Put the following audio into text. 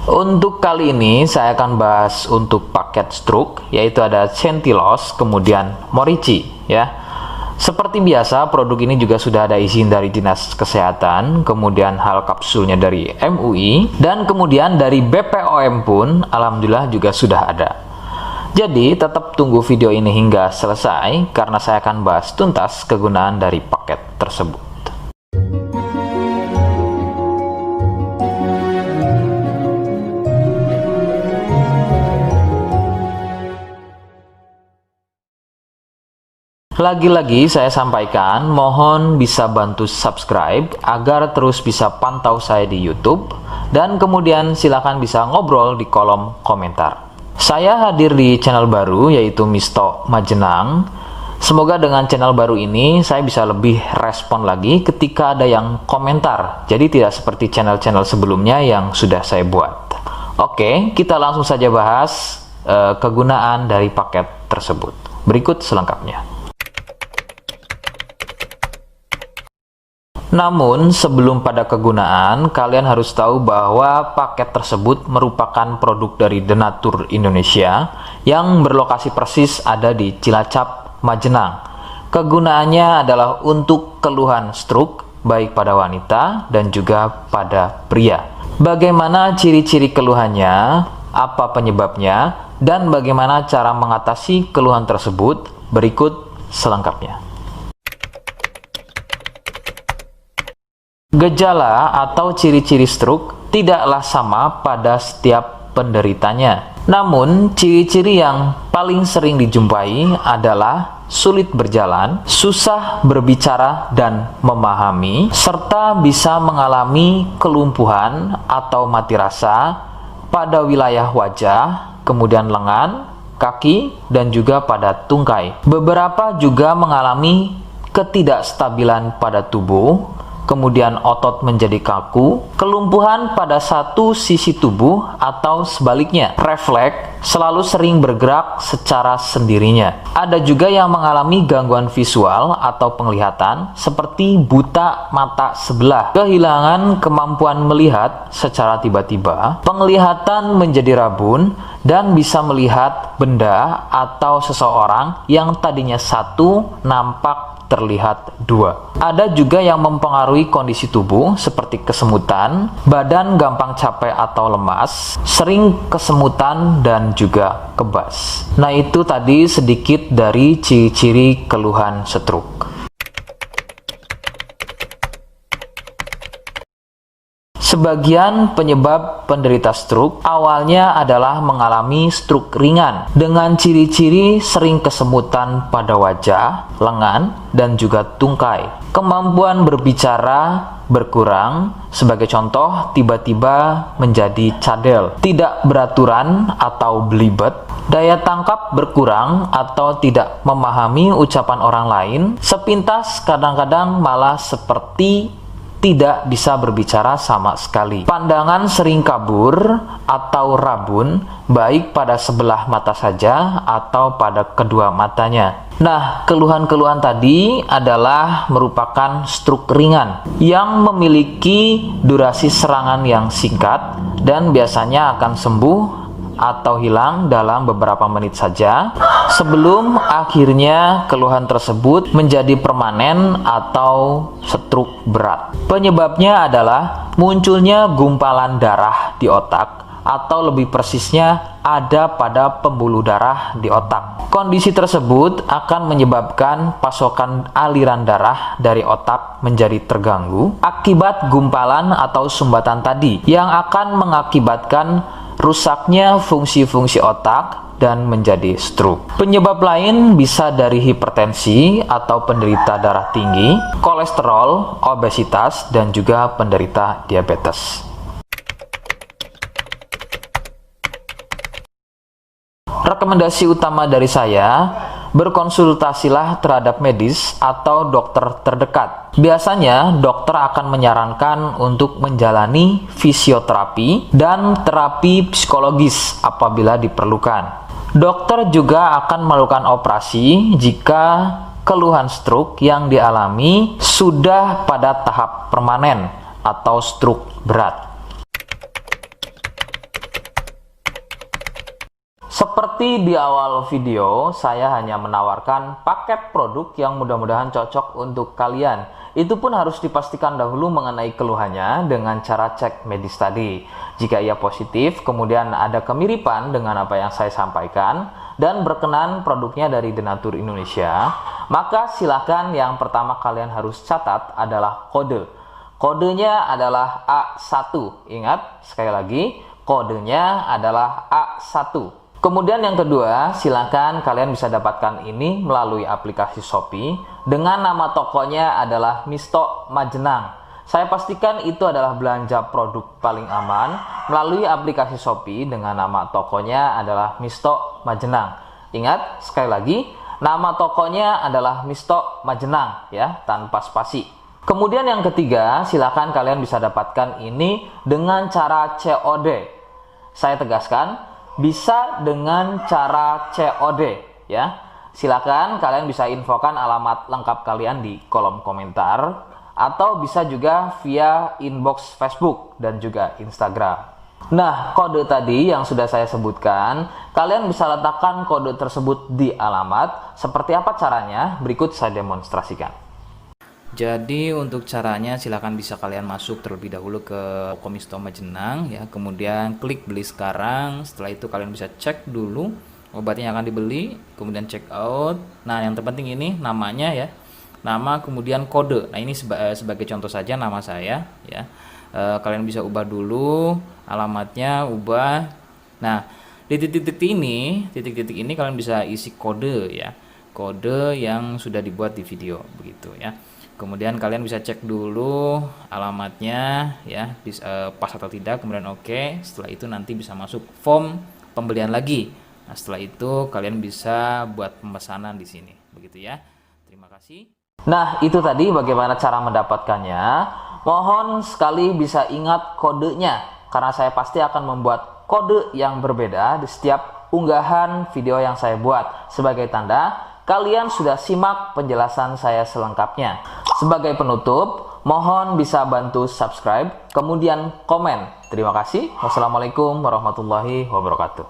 Untuk kali ini saya akan bahas untuk paket stroke, yaitu ada Centillos, kemudian Morici ya. Seperti biasa, produk ini juga sudah ada izin dari Dinas Kesehatan, kemudian hal kapsulnya dari MUI, dan kemudian dari BPOM pun alhamdulillah juga sudah ada. Jadi tetap tunggu video ini hingga selesai karena saya akan bahas tuntas kegunaan dari paket tersebut. Lagi-lagi saya sampaikan, mohon bisa bantu subscribe agar terus bisa pantau saya di YouTube, dan kemudian silakan bisa ngobrol di kolom komentar. Saya hadir di channel baru yaitu Misto Majenang. Semoga dengan channel baru ini saya bisa lebih respon lagi ketika ada yang komentar. Jadi tidak seperti channel-channel sebelumnya yang sudah saya buat. Oke, kita langsung saja bahas kegunaan dari paket tersebut. Berikut selengkapnya. Namun, sebelum pada kegunaan, kalian harus tahu bahwa paket tersebut merupakan produk dari Denatur Indonesia yang berlokasi persis ada di Cilacap, Majenang. Kegunaannya adalah untuk keluhan stroke, baik pada wanita dan juga pada pria. Bagaimana ciri-ciri keluhannya, apa penyebabnya, dan bagaimana cara mengatasi keluhan tersebut, berikut selengkapnya. Gejala atau ciri-ciri stroke tidaklah sama pada setiap penderitanya. Namun, ciri-ciri yang paling sering dijumpai adalah sulit berjalan, susah berbicara dan memahami, serta bisa mengalami kelumpuhan atau mati rasa pada wilayah wajah, kemudian lengan, kaki, dan juga pada tungkai. Beberapa juga mengalami ketidakstabilan pada tubuh, kemudian otot menjadi kaku, kelumpuhan pada satu sisi tubuh atau sebaliknya, refleks selalu sering bergerak secara sendirinya. Ada juga yang mengalami gangguan visual atau penglihatan seperti buta mata sebelah, kehilangan kemampuan melihat secara tiba-tiba, penglihatan menjadi rabun, dan bisa melihat benda atau seseorang yang tadinya satu nampak terlihat dua. Ada juga yang mempengaruhi kondisi tubuh seperti kesemutan, badan gampang capek atau lemas, sering kesemutan dan juga kebas. Nah, itu tadi sedikit dari ciri-ciri keluhan stroke. Sebagian penyebab penderita stroke awalnya adalah mengalami stroke ringan dengan ciri-ciri sering kesemutan pada wajah, lengan, dan juga tungkai. Kemampuan berbicara berkurang, sebagai contoh tiba-tiba menjadi cadel, tidak beraturan atau belibet, daya tangkap berkurang atau tidak memahami ucapan orang lain, sepintas kadang-kadang malah seperti tidak bisa berbicara sama sekali. Pandangan sering kabur atau rabun, baik pada sebelah mata saja atau pada kedua matanya. Nah, keluhan-keluhan tadi adalah merupakan stroke ringan yang memiliki durasi serangan yang singkat dan biasanya akan sembuh atau hilang dalam beberapa menit saja sebelum akhirnya keluhan tersebut menjadi permanen atau stroke berat. Penyebabnya adalah munculnya gumpalan darah di otak, atau lebih persisnya ada pada pembuluh darah di otak. Kondisi tersebut akan menyebabkan pasokan aliran darah dari otak menjadi terganggu akibat gumpalan atau sumbatan tadi yang akan mengakibatkan rusaknya fungsi-fungsi otak dan menjadi stroke. Penyebab lain bisa dari hipertensi atau penderita darah tinggi, kolesterol, obesitas, dan juga penderita diabetes. Rekomendasi utama dari saya, berkonsultasilah terhadap medis atau dokter terdekat. Biasanya dokter akan menyarankan untuk menjalani fisioterapi dan terapi psikologis apabila diperlukan. Dokter juga akan melakukan operasi jika keluhan stroke yang dialami sudah pada tahap permanen atau stroke berat. Seperti di awal video, saya hanya menawarkan paket produk yang mudah-mudahan cocok untuk kalian. Itu pun harus dipastikan dahulu mengenai keluhannya dengan cara cek medis tadi. Jika ia positif, kemudian ada kemiripan dengan apa yang saya sampaikan, dan berkenan produknya dari Denatur Indonesia, maka silakan yang pertama kalian harus catat adalah kode. Kodenya adalah A1. Ingat, sekali lagi, kodenya adalah A1. Kemudian yang kedua, silakan kalian bisa dapatkan ini melalui aplikasi Shopee dengan nama tokonya adalah Misto Majenang. Saya pastikan itu adalah belanja produk paling aman melalui aplikasi Shopee dengan nama tokonya adalah Misto Majenang. Ingat, sekali lagi, nama tokonya adalah Misto Majenang ya, tanpa spasi. Kemudian yang ketiga, silakan kalian bisa dapatkan ini dengan cara COD. Saya tegaskan, bisa dengan cara COD ya. Silakan kalian bisa infokan alamat lengkap kalian di kolom komentar atau bisa juga via inbox Facebook dan juga Instagram. Nah, kode tadi yang sudah saya sebutkan, kalian bisa letakkan kode tersebut di alamat. Seperti apa caranya? Berikut saya demonstrasikan. Jadi untuk caranya silakan bisa kalian masuk terlebih dahulu ke Misto Majenang ya, kemudian klik beli sekarang. Setelah itu kalian bisa cek dulu obatnya yang akan dibeli, kemudian check out. Nah, yang terpenting ini namanya ya, nama kemudian kode. Nah, ini sebagai contoh saja nama saya ya. Kalian bisa ubah dulu alamatnya, ubah. Nah, di titik-titik ini kalian bisa isi kode ya, kode yang sudah dibuat di video begitu ya. Kemudian kalian bisa cek dulu alamatnya ya, pas atau tidak, kemudian oke. Setelah itu nanti bisa masuk form pembelian lagi. Nah, setelah itu kalian bisa buat pemesanan di sini begitu ya. Terima kasih. Nah, itu tadi bagaimana cara mendapatkannya. Mohon sekali bisa ingat kodenya, karena saya pasti akan membuat kode yang berbeda di setiap unggahan video yang saya buat sebagai tanda kalian sudah simak penjelasan saya selengkapnya. Sebagai penutup, mohon bisa bantu subscribe, kemudian komen. Terima kasih. Wassalamualaikum warahmatullahi wabarakatuh.